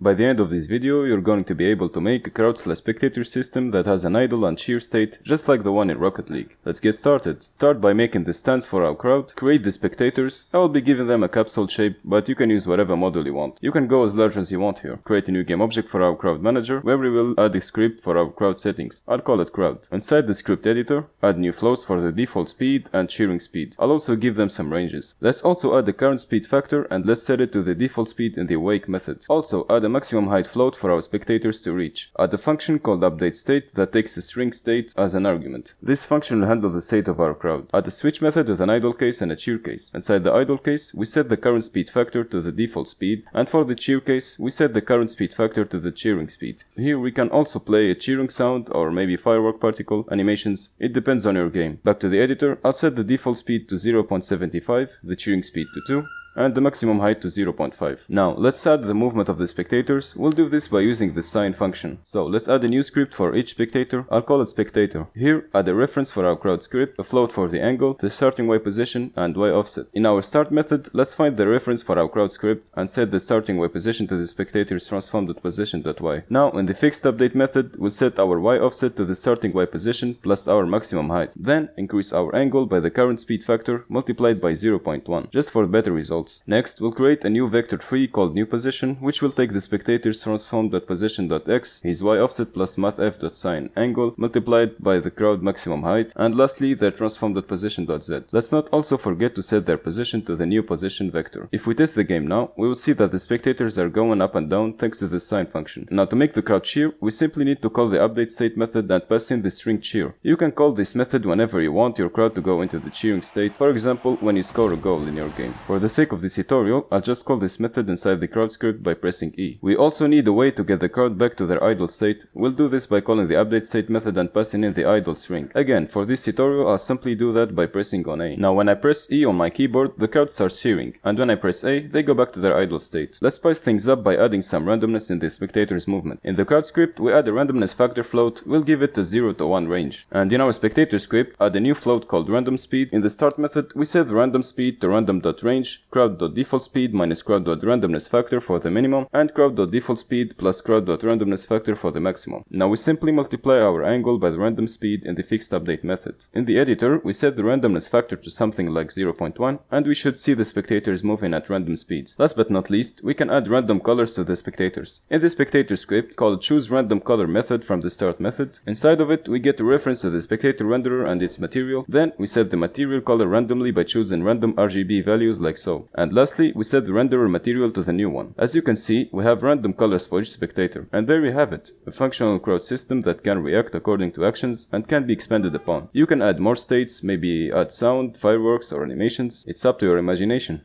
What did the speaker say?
By the end of this video, you're going to be able to make a crowd/spectator system that has an idle and cheer state just like the one in Rocket League. Let's get started. Start by making the stands for our crowd, create the spectators. I will be giving them a capsule shape, but you can use whatever model you want. You can go as large as you want here. Create a new game object for our crowd manager, where we will add a script for our crowd settings. I'll call it crowd. Inside the script editor, add new floats for the default speed and cheering speed. I'll also give them some ranges. Let's also add the current speed factor and let's set it to the default speed in the awake method. Also add a maximum height float for our spectators to reach. Add a function called updateState that takes a string state as an argument. This function will handle the state of our crowd. Add a switch method with an idle case and a cheer case. Inside the idle case, we set the current speed factor to the default speed, and for the cheer case, we set the current speed factor to the cheering speed. Here we can also play a cheering sound or maybe firework particle animations. It depends on your game. Back to the editor, I'll set the default speed to 0.75, the cheering speed to 2, and the maximum height to 0.5. Now, let's add the movement of the spectators. We'll do this by using the sine function. So, let's add a new script for each spectator. I'll call it spectator. Here, add a reference for our crowd script, a float for the angle, the starting Y position, and Y offset. In our start method, let's find the reference for our crowd script and set the starting Y position to the spectator's transform.position.y. Now, in the fixed update method, we'll set our Y offset to the starting Y position plus our maximum height. Then, increase our angle by the current speed factor multiplied by 0.1, just for better results. Next, we'll create a new vector tree called newPosition, which will take the spectator's transform.position.x, his y offset plus mathf.sine angle multiplied by the crowd maximum height, and lastly their transform.position.z. Let's not also forget to set their position to the new position vector. If we test the game now, we will see that the spectators are going up and down thanks to the sine function. Now to make the crowd cheer, we simply need to call the updateState method and pass in the string cheer. You can call this method whenever you want your crowd to go into the cheering state, for example when you score a goal in your game. For the sake of this tutorial, I'll just call this method inside the crowd script by pressing E. We also need a way to get the crowd back to their idle state. We'll do this by calling the updateState method and passing in the idle string. Again, for this tutorial, I'll simply do that by pressing on A. Now when I press E on my keyboard, the crowd starts cheering, and when I press A, they go back to their idle state. Let's spice things up by adding some randomness in the spectator's movement. In the crowd script, we add a randomness factor float. We'll give it a 0 to 1 range. And in our spectator script, add a new float called random speed. In the start method, we set the random speed to random.range, crowd.default speed minus crowd.randomness factor for the minimum, and crowd.default speed plus crowd.randomness factor for the maximum. Now we simply multiply our angle by the random speed in the fixed update method. In the editor, we set the randomness factor to something like 0.1, and we should see the spectators moving at random speeds. Last but not least, we can add random colors to the spectators. In the spectator script, called choose_random_color method from the start method, inside of it we get a reference to the spectator renderer and its material. Then we set the material color randomly by choosing random RGB values like so. And lastly, we set the renderer material to the new one. As you can see, we have random colors for each spectator. And there you have it, a functional crowd system that can react according to actions and can be expanded upon. You can add more states, maybe add sound, fireworks or animations. It's up to your imagination.